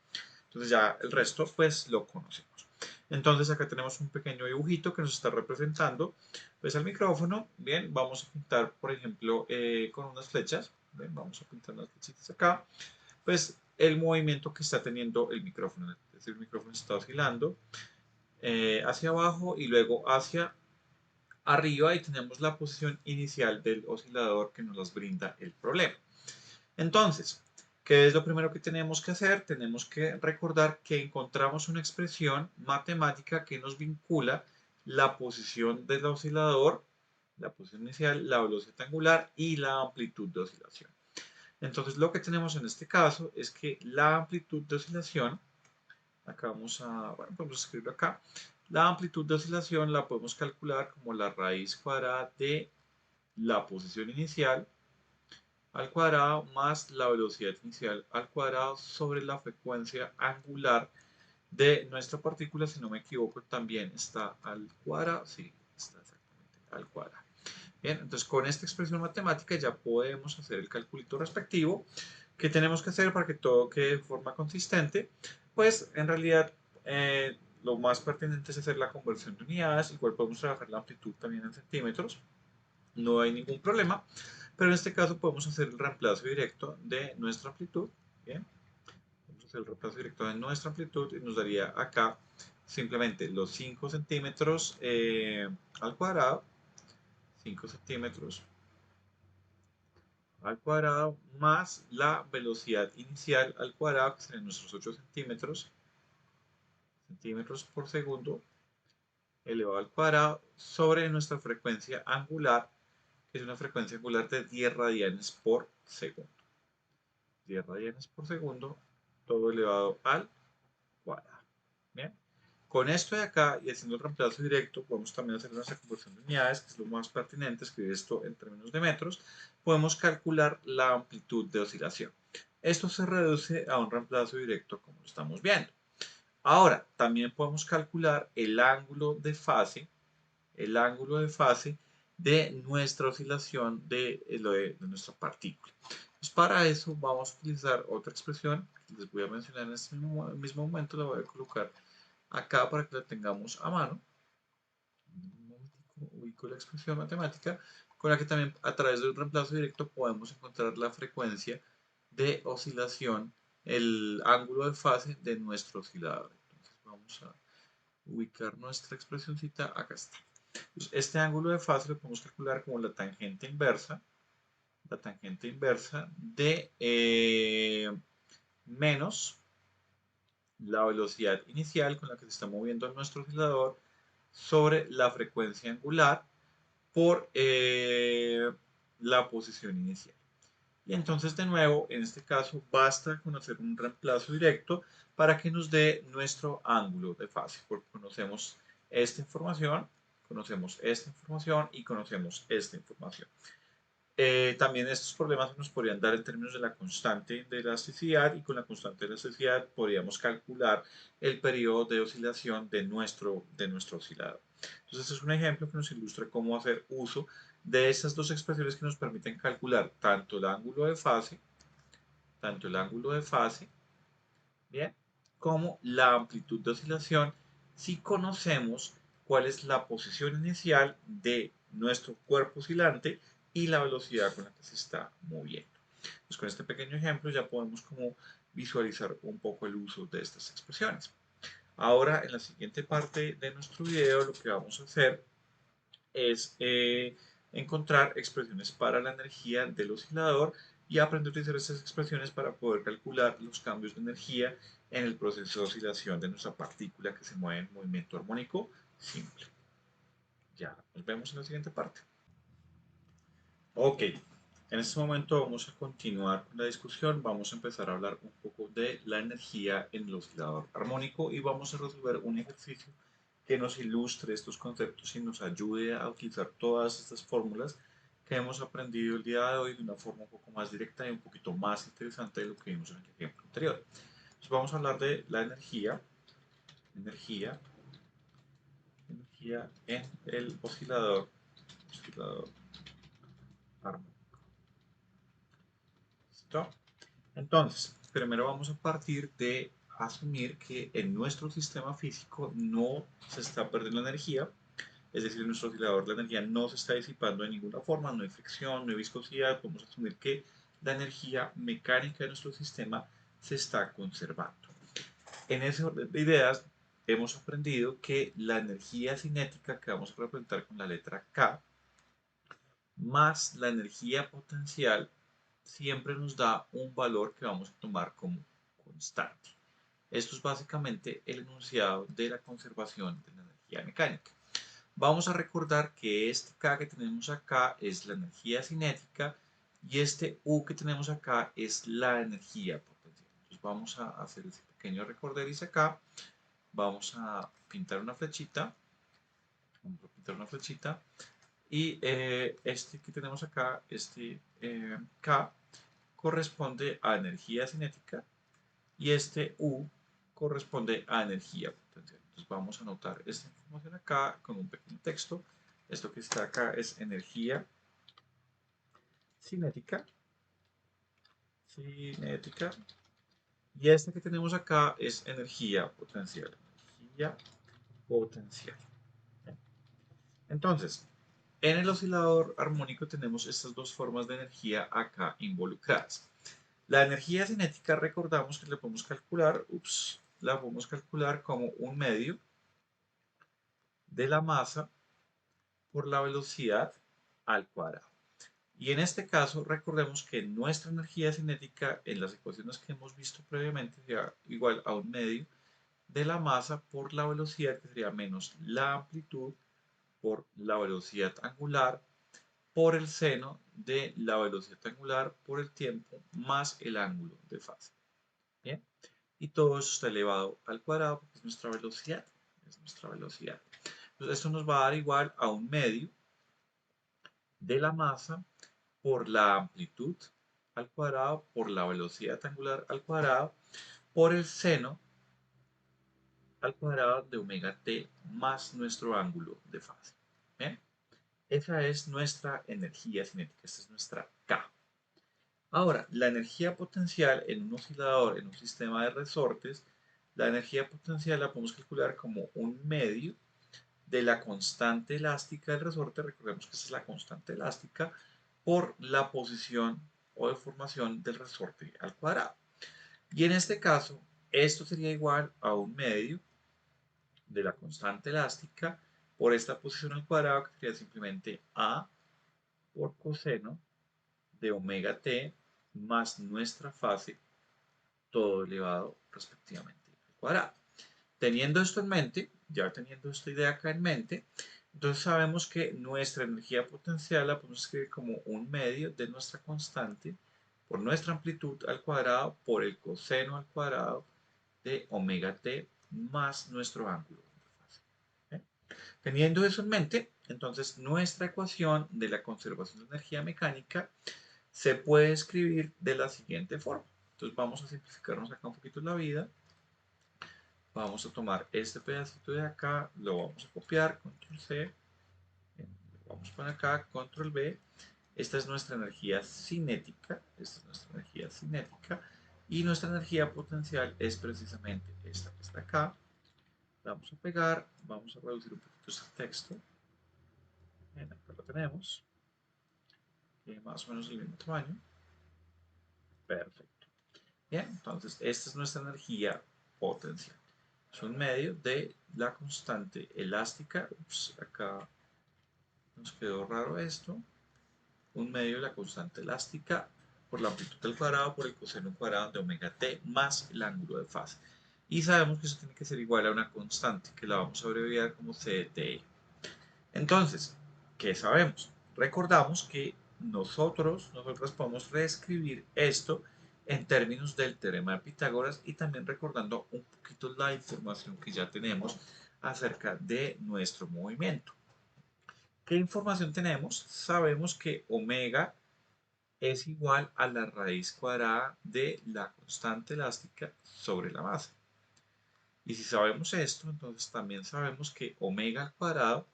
Entonces ya el resto pues lo conocemos. Entonces acá tenemos un pequeño dibujito que nos está representando pues al micrófono. Bien, vamos a pintar por ejemplo con unas flechas. Bien, vamos a pintar unas flechitas acá. Pues el movimiento que está teniendo el micrófono. Es decir, el micrófono está oscilando hacia abajo y luego hacia arriba y tenemos la posición inicial del oscilador que nos las brinda el problema. Entonces, ¿qué es lo primero que tenemos que hacer? Tenemos que recordar que encontramos una expresión matemática que nos vincula la posición del oscilador, la posición inicial, la velocidad angular y la amplitud de oscilación. Entonces, lo que tenemos en este caso es que la amplitud de oscilación, acá vamos a, bueno, podemos escribirlo acá, la amplitud de oscilación la podemos calcular como la raíz cuadrada de la posición inicial al cuadrado más la velocidad inicial al cuadrado sobre la frecuencia angular de nuestra partícula. Si no me equivoco, también está al cuadrado. Sí, está exactamente al cuadrado. Bien, entonces con esta expresión matemática ya podemos hacer el calculito respectivo. ¿Qué tenemos que hacer para que todo quede de forma consistente? Pues en realidad lo más pertinente es hacer la conversión de unidades, igual podemos trabajar la amplitud también en centímetros, no hay ningún problema, pero en este caso podemos hacer el reemplazo directo de nuestra amplitud. Bien, vamos a hacer el reemplazo directo de nuestra amplitud y nos daría acá simplemente los 5 centímetros al cuadrado, 5 centímetros al cuadrado más la velocidad inicial al cuadrado, que serían nuestros 8 centímetros por segundo, elevado al cuadrado, sobre nuestra frecuencia angular, que es una frecuencia angular de 10 radianes por segundo. 10 radianes por segundo, todo elevado al cuadrado. Bien. Con esto de acá y haciendo el reemplazo directo, podemos también hacer nuestra conversión de unidades, que es lo más pertinente, escribir esto en términos de metros. Podemos calcular la amplitud de oscilación. Esto se reduce a un reemplazo directo, como lo estamos viendo. Ahora, también podemos calcular el ángulo de fase de nuestra oscilación de nuestra partícula. Pues para eso vamos a utilizar otra expresión que les voy a mencionar en este mismo momento, la voy a colocar acá para que la tengamos a mano. Ubico la expresión matemática con la que también a través de un reemplazo directo podemos encontrar la frecuencia de oscilación, el ángulo de fase de nuestro oscilador. Entonces vamos a ubicar nuestra expresioncita, acá está. Entonces, este ángulo de fase lo podemos calcular como la tangente inversa de menos la velocidad inicial con la que se está moviendo nuestro oscilador sobre la frecuencia angular por la posición inicial. Y entonces de nuevo, en este caso, basta con hacer un reemplazo directo para que nos dé nuestro ángulo de fase, porque conocemos esta información y conocemos esta información. También estos problemas nos podrían dar en términos de la constante de elasticidad y con la constante de elasticidad podríamos calcular el periodo de oscilación de nuestro oscilador. Entonces, este es un ejemplo que nos ilustra cómo hacer uso de estas dos expresiones que nos permiten calcular tanto el ángulo de fase, bien, como la amplitud de oscilación si conocemos cuál es la posición inicial de nuestro cuerpo oscilante y la velocidad con la que se está moviendo. Pues con este pequeño ejemplo ya podemos como visualizar un poco el uso de estas expresiones. Ahora en la siguiente parte de nuestro video lo que vamos a hacer es encontrar expresiones para la energía del oscilador y aprender a utilizar estas expresiones para poder calcular los cambios de energía en el proceso de oscilación de nuestra partícula que se mueve en movimiento armónico simple. Ya nos vemos en la siguiente parte. Ok, en este momento vamos a continuar con la discusión, vamos a empezar a hablar un poco de la energía en el oscilador armónico y vamos a resolver un ejercicio que nos ilustre estos conceptos y nos ayude a utilizar todas estas fórmulas que hemos aprendido el día de hoy de una forma un poco más directa y un poquito más interesante de lo que vimos en el ejemplo anterior. Entonces vamos a hablar de la energía en el oscilador armónico. ¿Listo? Entonces, primero vamos a partir de asumir que en nuestro sistema físico no se está perdiendo energía, es decir, en nuestro oscilador la energía no se está disipando de ninguna forma, no hay fricción, no hay viscosidad, podemos asumir que la energía mecánica de nuestro sistema se está conservando. En ese orden de ideas, hemos aprendido que la energía cinética, que vamos a representar con la letra K, más la energía potencial, siempre nos da un valor que vamos a tomar como constante. Esto es básicamente el enunciado de la conservación de la energía mecánica. Vamos a recordar que este K que tenemos acá es la energía cinética y este U que tenemos acá es la energía potencial. Entonces vamos a hacer ese pequeño recorderiz acá. Vamos a pintar una flechita. Vamos a pintar una flechita. Y este que tenemos acá, este K, corresponde a energía cinética y este U corresponde a energía potencial. Entonces vamos a anotar esta información acá con un pequeño texto. Esto que está acá es energía cinética. Y este que tenemos acá es energía potencial. Energía potencial. Entonces, en el oscilador armónico tenemos estas dos formas de energía acá involucradas. La energía cinética, recordamos que la podemos calcular como un medio de la masa por la velocidad al cuadrado. Y en este caso, recordemos que nuestra energía cinética en las ecuaciones que hemos visto previamente sería igual a un medio de la masa por la velocidad, que sería menos la amplitud por la velocidad angular por el seno de la velocidad angular por el tiempo más el ángulo de fase. ¿Bien? Y todo eso está elevado al cuadrado porque es nuestra velocidad. Entonces esto nos va a dar igual a un medio de la masa por la amplitud al cuadrado por la velocidad angular al cuadrado por el seno al cuadrado de omega t más nuestro ángulo de fase. ¿Bien? Esa es nuestra energía cinética, esta es nuestra K. Ahora, la energía potencial en un oscilador, en un sistema de resortes, la energía potencial la podemos calcular como un medio de la constante elástica del resorte. Recordemos que esta es la constante elástica por la posición o deformación del resorte al cuadrado. Y en este caso, esto sería igual a un medio de la constante elástica por esta posición al cuadrado, que sería simplemente A por coseno de omega t más nuestra fase, todo elevado respectivamente al cuadrado. Teniendo esto en mente, ya teniendo esta idea acá en mente, entonces sabemos que nuestra energía potencial la podemos escribir como un medio de nuestra constante por nuestra amplitud al cuadrado por el coseno al cuadrado de omega t más nuestro ángulo de fase. ¿Eh? Teniendo eso en mente, entonces nuestra ecuación de la conservación de energía mecánica se puede escribir de la siguiente forma. Entonces vamos a simplificarnos acá un poquito la vida. Vamos a tomar este pedacito de acá, lo vamos a copiar, control C, lo vamos a poner acá, control V. Esta es nuestra energía cinética, y nuestra energía potencial es precisamente esta que está acá. La vamos a pegar, vamos a reducir un poquito este texto. Bien, acá lo tenemos, más o menos el mismo tamaño. Perfecto. Bien, entonces esta es nuestra energía potencial. Es un medio de la constante elástica. Ups, acá nos quedó raro esto. Un medio de la constante elástica por la amplitud al cuadrado por el coseno cuadrado de omega t más el ángulo de fase. Y sabemos que eso tiene que ser igual a una constante que la vamos a abreviar como c de t. Entonces, ¿qué sabemos? Recordamos que nosotros podemos reescribir esto en términos del teorema de Pitágoras y también recordando un poquito la información que ya tenemos acerca de nuestro movimiento. ¿Qué información tenemos? Sabemos que omega es igual a la raíz cuadrada de la constante elástica sobre la masa. Y si sabemos esto, entonces también sabemos que omega al cuadrado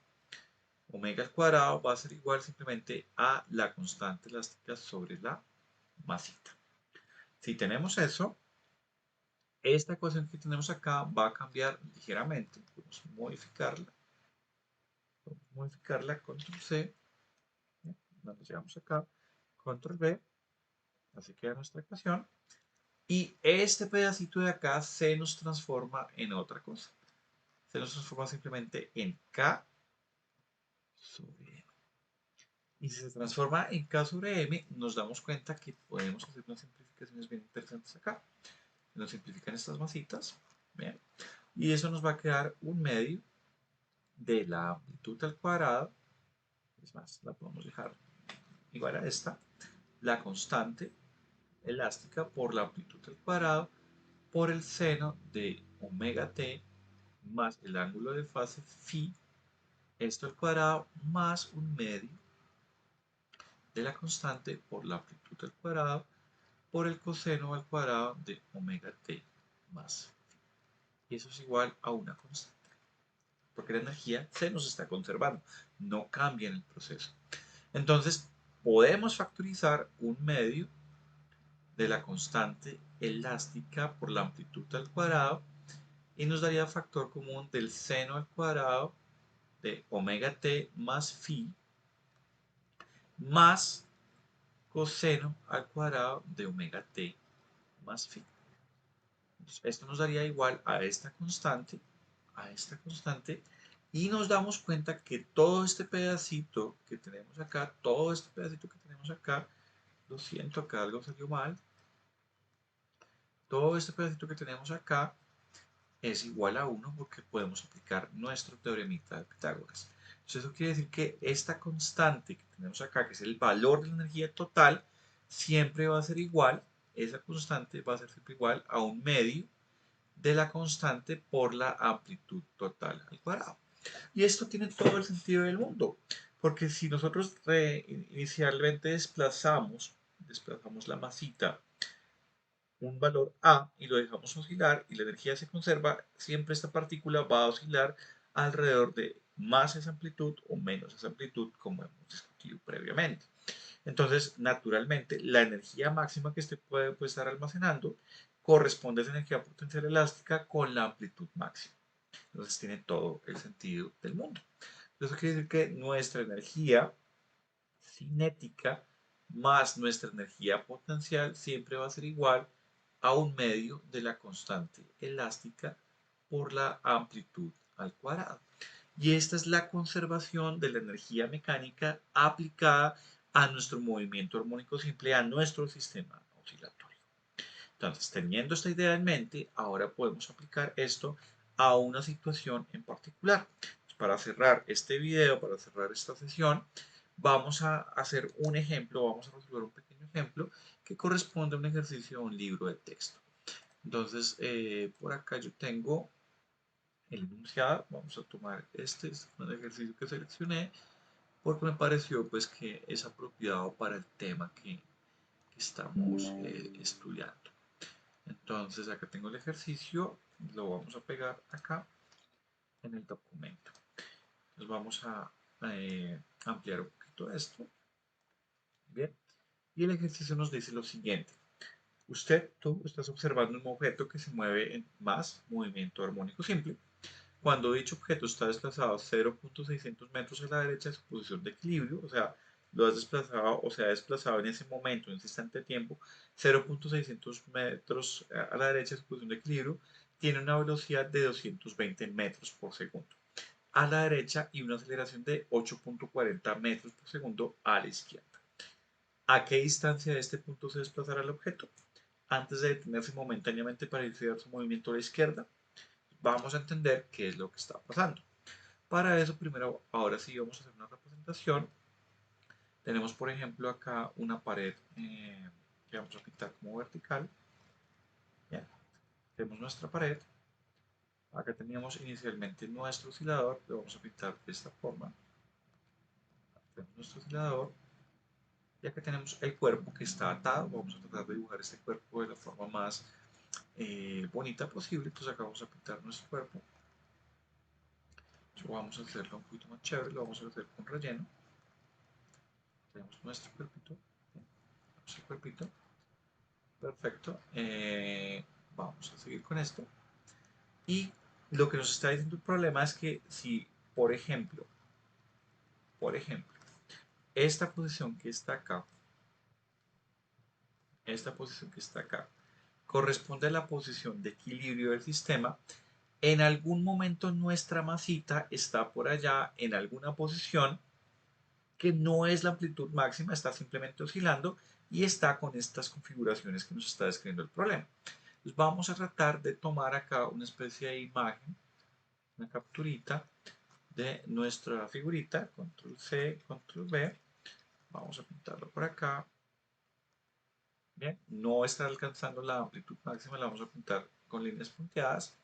omega al cuadrado va a ser igual simplemente a la constante elástica sobre la masita. Si tenemos eso, esta ecuación que tenemos acá va a cambiar ligeramente. Podemos modificarla, control C, nos llegamos acá, control V, así queda nuestra ecuación. Y este pedacito de acá se nos transforma en otra cosa. Se nos transforma simplemente en K sobre M. Y si se transforma en K sobre M, nos damos cuenta que podemos hacer unas simplificaciones bien interesantes acá. Nos simplifican estas masitas. Bien. Y eso nos va a quedar un medio de la amplitud al cuadrado. Es más, la podemos dejar igual a esta. La constante elástica por la amplitud al cuadrado por el seno de omega t más el ángulo de fase phi, esto al cuadrado más un medio de la constante por la amplitud al cuadrado por el coseno al cuadrado de omega t más phi. Y eso es igual a una constante. Porque la energía se nos está conservando, no cambia en el proceso. Entonces, podemos factorizar un medio de la constante elástica por la amplitud al cuadrado y nos daría factor común del seno al cuadrado de omega t más phi más coseno al cuadrado de omega t más phi. Entonces, esto nos daría igual a esta constante, y nos damos cuenta que todo este pedacito que tenemos acá, lo siento, acá algo salió mal, todo este pedacito que tenemos acá es igual a 1 porque podemos aplicar nuestro teoremita de Pitágoras. Entonces eso quiere decir que esta constante que tenemos acá, que es el valor de la energía total, siempre va a ser igual, esa constante va a ser siempre igual a un medio de la constante por la amplitud total al cuadrado. Y esto tiene todo el sentido del mundo, porque si nosotros inicialmente desplazamos la masita un valor A y lo dejamos oscilar y la energía se conserva, siempre esta partícula va a oscilar alrededor de más esa amplitud o menos esa amplitud, como hemos discutido previamente. Entonces, naturalmente, la energía máxima que este puede estar almacenando corresponde a esa energía potencial elástica con la amplitud máxima. Entonces, tiene todo el sentido del mundo. Eso quiere decir que nuestra energía cinética más nuestra energía potencial siempre va a ser igual a un medio de la constante elástica por la amplitud al cuadrado. Y esta es la conservación de la energía mecánica aplicada a nuestro movimiento armónico simple, a nuestro sistema oscilatorio. Entonces, teniendo esta idea en mente, ahora podemos aplicar esto a una situación en particular. Para cerrar este video, para cerrar esta sesión, vamos a hacer un ejemplo, vamos a resolver un pequeño ejemplo que corresponde a un ejercicio de un libro de texto. Entonces, por acá yo tengo el enunciado, vamos a tomar este es un ejercicio que seleccioné porque me pareció pues que es apropiado para el tema que estamos estudiando. Entonces acá tengo el ejercicio, lo vamos a pegar acá en el documento. Entonces vamos a ampliar un poquito esto. Bien. Y el ejercicio nos dice lo siguiente. Tú estás observando un objeto que se mueve en más movimiento armónico simple. Cuando dicho objeto está desplazado 0.600 metros a la derecha de su posición de equilibrio, o sea, lo has desplazado o se ha desplazado en ese momento, en ese instante de tiempo, 0.600 metros a la derecha de su posición de equilibrio, tiene una velocidad de 220 metros por segundo a la derecha y una aceleración de 8.40 metros por segundo a la izquierda. ¿A qué distancia de este punto se desplazará el objeto? Antes de detenerse momentáneamente para iniciar su movimiento a la izquierda, vamos a entender qué es lo que está pasando. Para eso, primero, ahora sí vamos a hacer una representación. Tenemos, por ejemplo, acá una pared que vamos a pintar como vertical. Bien. Tenemos nuestra pared. Acá teníamos inicialmente nuestro oscilador. Lo vamos a pintar de esta forma. Tenemos nuestro oscilador. Y acá tenemos el cuerpo que está atado. Vamos a tratar de dibujar este cuerpo de la forma más bonita posible. Entonces acá vamos a pintar nuestro cuerpo. Vamos a hacerlo un poquito más chévere, lo vamos a hacer con relleno. Tenemos nuestro cuerpito, nuestro cuerpito, perfecto. Vamos a seguir con esto. Y lo que nos está diciendo el problema es que si, por ejemplo, esta posición que está acá, esta posición que está acá, corresponde a la posición de equilibrio del sistema, en algún momento nuestra masita está por allá en alguna posición que no es la amplitud máxima, está simplemente oscilando y está con estas configuraciones que nos está describiendo el problema. Entonces vamos a tratar de tomar acá una especie de imagen, una capturita de nuestra figurita, control C, control V, vamos a pintarlo por acá. Bien, no está alcanzando la amplitud máxima, la vamos a pintar con líneas punteadas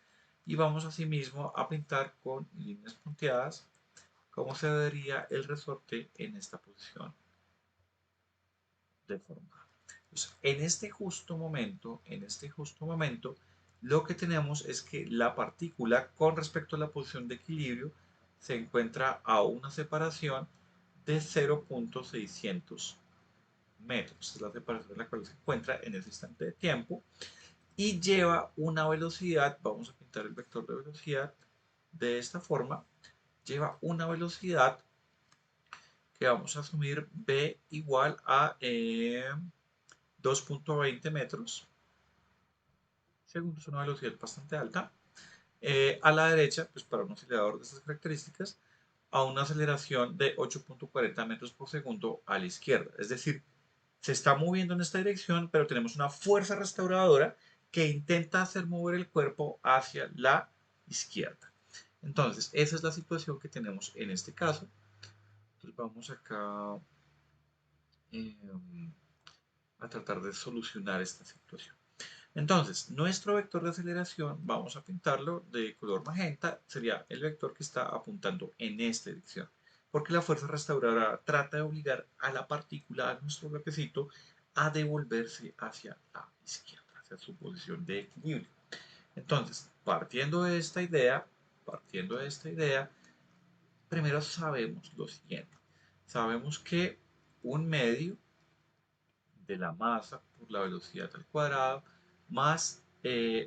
y vamos asimismo a pintar con líneas punteadas cómo se vería el resorte en esta posición deformada. Entonces, en este justo momento, lo que tenemos es que la partícula con respecto a la posición de equilibrio se encuentra a una separación de 0.600 metros. Es la separación en la cual se encuentra en ese instante de tiempo y lleva una velocidad, vamos a pintar el vector de velocidad de esta forma, lleva una velocidad que vamos a asumir b igual a 2.20 metros segundo, es una velocidad bastante alta. A la derecha, pues para un oscilador de estas características, a una aceleración de 8.40 metros por segundo a la izquierda. Es decir, se está moviendo en esta dirección, pero tenemos una fuerza restauradora que intenta hacer mover el cuerpo hacia la izquierda. Entonces, esa es la situación que tenemos en este caso. Entonces, vamos acá a tratar de solucionar esta situación. Entonces, nuestro vector de aceleración, vamos a pintarlo de color magenta, sería el vector que está apuntando en esta dirección. Porque la fuerza restauradora trata de obligar a la partícula, a nuestro bloquecito, a devolverse hacia la izquierda, hacia su posición de equilibrio. Entonces, partiendo de esta idea, primero sabemos lo siguiente. Sabemos que un medio de la masa por la velocidad al cuadrado más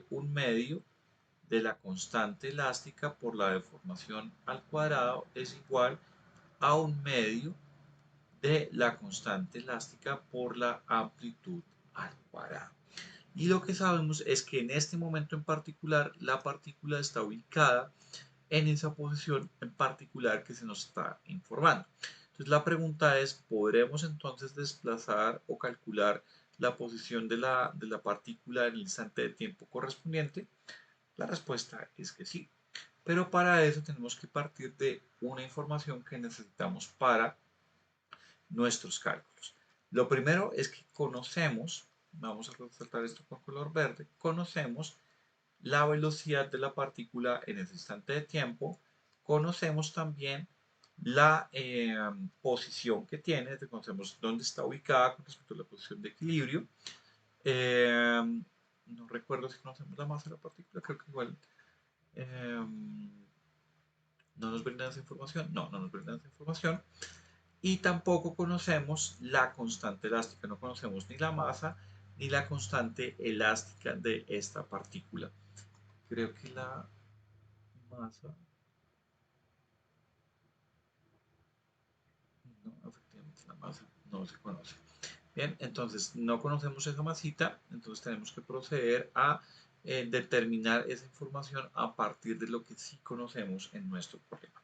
un medio de la constante elástica por la deformación al cuadrado es igual a un medio de la constante elástica por la amplitud al cuadrado. Y lo que sabemos es que en este momento en particular la partícula está ubicada en esa posición en particular que se nos está informando. Entonces la pregunta es, ¿podremos entonces desplazar o calcular la posición de la partícula en el instante de tiempo correspondiente? La respuesta es que sí. Pero para eso tenemos que partir de una información que necesitamos para nuestros cálculos. Lo primero es que conocemos, vamos a resaltar esto con color verde, conocemos la velocidad de la partícula en ese instante de tiempo, conocemos también la posición que tiene, conocemos dónde está ubicada con respecto a la posición de equilibrio. No recuerdo si conocemos la masa de la partícula, creo que igual no nos brindan esa información. No nos brindan esa información. Y tampoco conocemos la constante elástica, no conocemos ni la masa ni la constante elástica de esta partícula. Creo que la masa, no, efectivamente la masa no se conoce. Bien, entonces no conocemos esa masita, entonces tenemos que proceder a determinar esa información a partir de lo que sí conocemos en nuestro problema.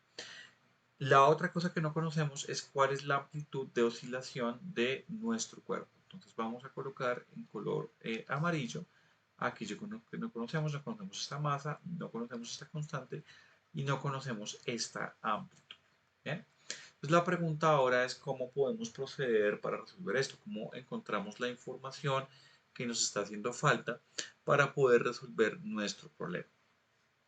La otra cosa que no conocemos es cuál es la amplitud de oscilación de nuestro cuerpo. Entonces vamos a colocar en color amarillo aquello que no conocemos esta masa, no conocemos esta constante y no conocemos esta amplitud. ¿Bien? Entonces la pregunta ahora es cómo podemos proceder para resolver esto, cómo encontramos la información que nos está haciendo falta para poder resolver nuestro problema.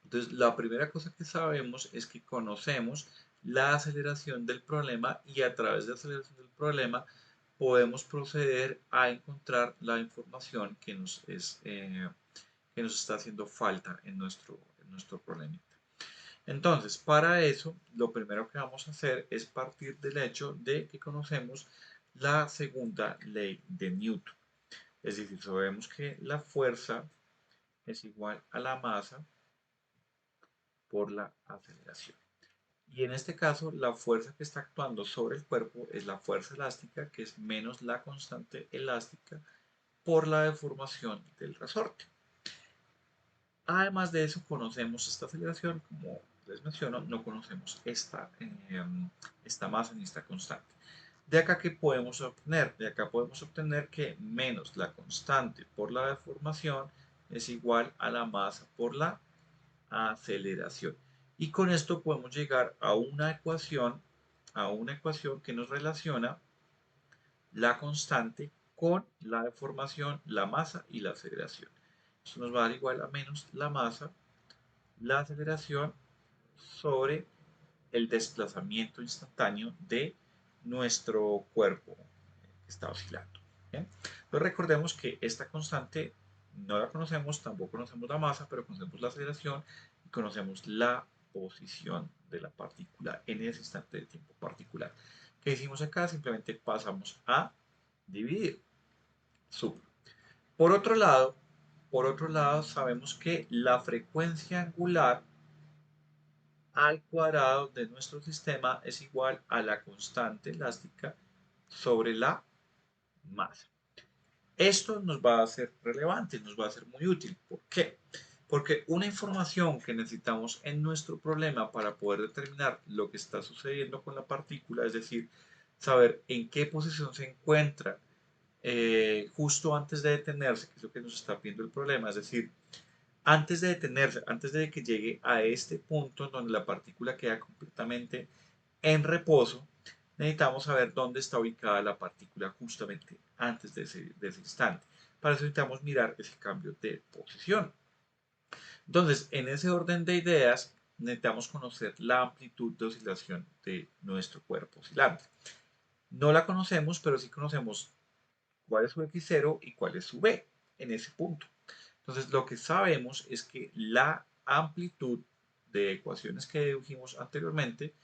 Entonces, la primera cosa que sabemos es que conocemos la aceleración del problema y a través de la aceleración del problema podemos proceder a encontrar la información que nos está haciendo falta en nuestro problema. Entonces, para eso, lo primero que vamos a hacer es partir del hecho de que conocemos la segunda ley de Newton. Es decir, sabemos que la fuerza es igual a la masa por la aceleración. Y en este caso, la fuerza que está actuando sobre el cuerpo es la fuerza elástica, que es menos la constante elástica por la deformación del resorte. Además de eso, conocemos esta aceleración, como les menciono, no conocemos esta masa ni esta constante. De acá, ¿qué podemos obtener? De acá podemos obtener que menos la constante por la deformación es igual a la masa por la aceleración. Y con esto podemos llegar a una ecuación que nos relaciona la constante con la deformación, la masa y la aceleración. Esto nos va a dar igual a menos la masa, la aceleración sobre el desplazamiento instantáneo de nuestro cuerpo que está oscilando. ¿Bien? Entonces recordemos que esta constante no la conocemos, tampoco conocemos la masa, pero conocemos la aceleración y conocemos la posición de la partícula en ese instante de tiempo particular. ¿Qué hicimos acá? Simplemente pasamos a dividir. Super. Por otro lado, sabemos que la frecuencia angular al cuadrado de nuestro sistema es igual a la constante elástica sobre la masa. Esto nos va a ser relevante, nos va a ser muy útil. ¿Por qué? Porque una información que necesitamos en nuestro problema para poder determinar lo que está sucediendo con la partícula, es decir, saber en qué posición se encuentra justo antes de detenerse, que es lo que nos está viendo el problema, es decir, antes de detenerse, antes de que llegue a este punto en donde la partícula queda completamente en reposo, necesitamos saber dónde está ubicada la partícula justamente antes de ese instante. Para eso necesitamos mirar ese cambio de posición. Entonces, en ese orden de ideas, necesitamos conocer la amplitud de oscilación de nuestro cuerpo oscilante. No la conocemos, pero sí conocemos cuál es su x0 y cuál es su b en ese punto. Entonces, lo que sabemos es que la amplitud de ecuaciones que dedujimos anteriormente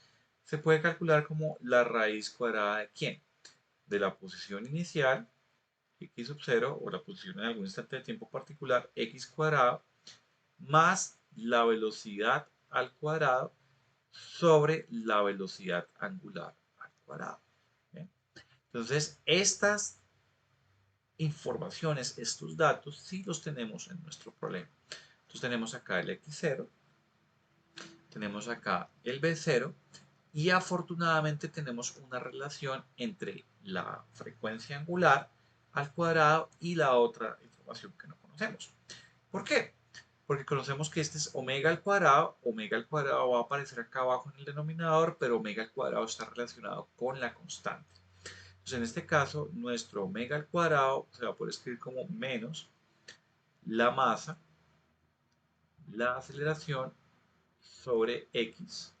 se puede calcular como la raíz cuadrada de ¿quién? De la posición inicial, x sub 0, o la posición en algún instante de tiempo particular, x cuadrado, más la velocidad al cuadrado sobre la velocidad angular al cuadrado. ¿Bien? Entonces, estas informaciones, estos datos, sí los tenemos en nuestro problema. Entonces tenemos acá el x0, tenemos acá el b0 y afortunadamente tenemos una relación entre la frecuencia angular al cuadrado y la otra información que no conocemos. ¿Por qué? Porque conocemos que este es omega al cuadrado va a aparecer acá abajo en el denominador, pero omega al cuadrado está relacionado con la constante. Entonces en este caso, nuestro omega al cuadrado se va a poder escribir como menos la masa, la aceleración sobre x,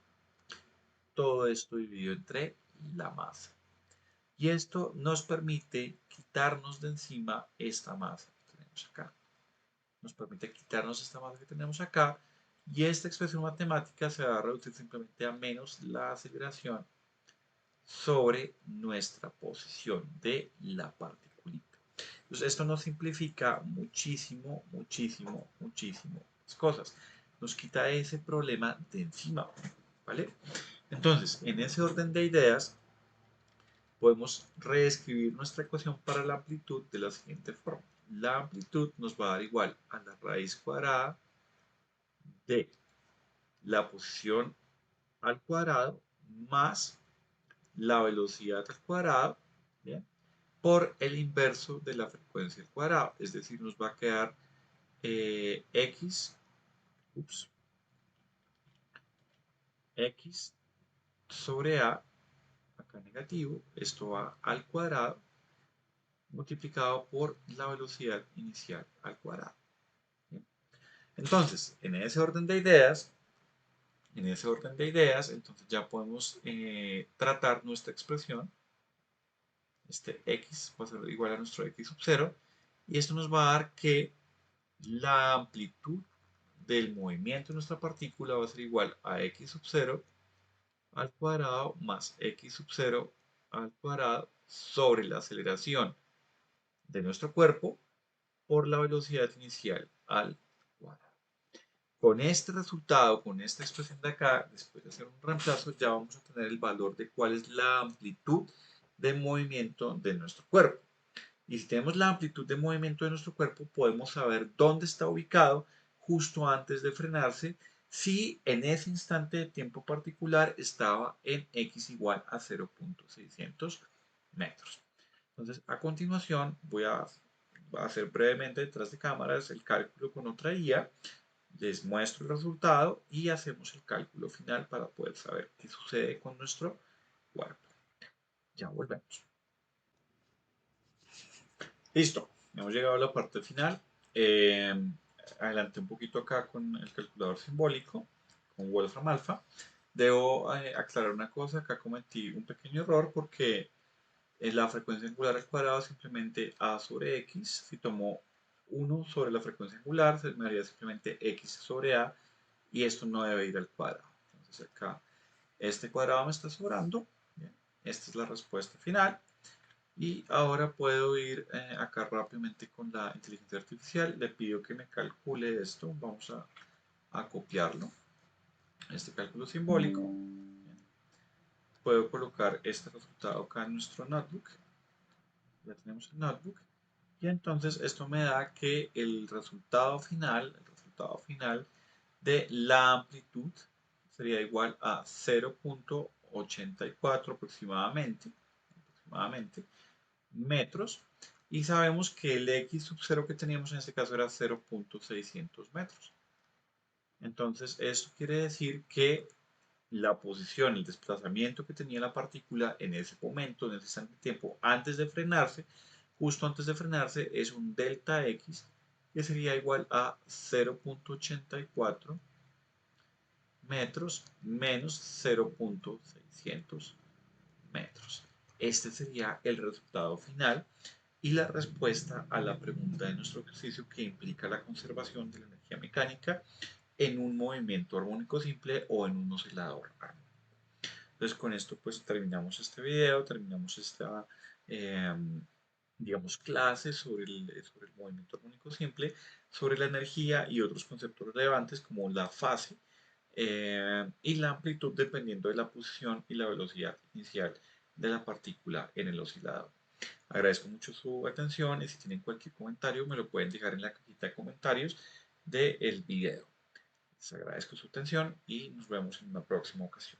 todo esto dividido entre la masa. Y esto nos permite quitarnos de encima esta masa que tenemos acá. Nos permite quitarnos esta masa que tenemos acá y esta expresión matemática se va a reducir simplemente a menos la aceleración sobre nuestra posición de la particulita. Entonces esto nos simplifica muchísimo, muchísimo, muchísimo las cosas. Nos quita ese problema de encima, ¿vale? Entonces, en ese orden de ideas, podemos reescribir nuestra ecuación para la amplitud de la siguiente forma. La amplitud nos va a dar igual a la raíz cuadrada de la posición al cuadrado más la velocidad al cuadrado, ¿bien? Por el inverso de la frecuencia al cuadrado. Es decir, nos va a quedar x, x sobre a, acá negativo, esto va al cuadrado, multiplicado por la velocidad inicial al cuadrado. ¿Bien? Entonces, entonces ya podemos tratar nuestra expresión. Este x va a ser igual a nuestro x sub 0. Y esto nos va a dar que la amplitud del movimiento de nuestra partícula va a ser igual a x sub 0 al cuadrado más x sub 0 al cuadrado sobre la aceleración de nuestro cuerpo por la velocidad inicial al cuadrado. Con este resultado, con esta expresión de acá, después de hacer un reemplazo, ya vamos a tener el valor de cuál es la amplitud de movimiento de nuestro cuerpo. Y si tenemos la amplitud de movimiento de nuestro cuerpo, podemos saber dónde está ubicado justo antes de frenarse, si en ese instante de tiempo particular estaba en x igual a 0.600 metros. Entonces, a continuación, voy a hacer brevemente detrás de cámaras el cálculo con otra IA, les muestro el resultado y hacemos el cálculo final para poder saber qué sucede con nuestro cuerpo. Ya volvemos. Listo, hemos llegado a la parte final. Adelanté un poquito acá con el calculador simbólico, con Wolfram Alpha. Debo aclarar una cosa, acá cometí un pequeño error porque la frecuencia angular al cuadrado es simplemente a sobre x. Si tomo 1 sobre la frecuencia angular, se me haría simplemente x sobre a y esto no debe ir al cuadrado. Entonces acá este cuadrado me está sobrando. Bien, esta es la respuesta final. Y ahora puedo ir acá rápidamente con la inteligencia artificial. Le pido que me calcule esto. Vamos a copiarlo. Este cálculo simbólico. Puedo colocar este resultado acá en nuestro notebook. Ya tenemos el notebook. Y entonces esto me da que el resultado final de la amplitud sería igual a 0.84 aproximadamente metros, y sabemos que el x sub 0 que teníamos en este caso era 0.600 metros. Entonces esto quiere decir que la posición, el desplazamiento que tenía la partícula en ese momento, en ese instante de tiempo, antes de frenarse, justo antes de frenarse, es un delta x que sería igual a 0.84 metros menos 0.600 metros. Este sería el resultado final y la respuesta a la pregunta de nuestro ejercicio que implica la conservación de la energía mecánica en un movimiento armónico simple o en un oscilador armónico. Entonces con esto pues terminamos este video, terminamos esta digamos clase sobre el movimiento armónico simple, sobre la energía y otros conceptos relevantes como la fase y la amplitud dependiendo de la posición y la velocidad inicial de la partícula en el oscilador. Agradezco mucho su atención y si tienen cualquier comentario me lo pueden dejar en la cajita de comentarios del video. Les agradezco su atención y nos vemos en una próxima ocasión.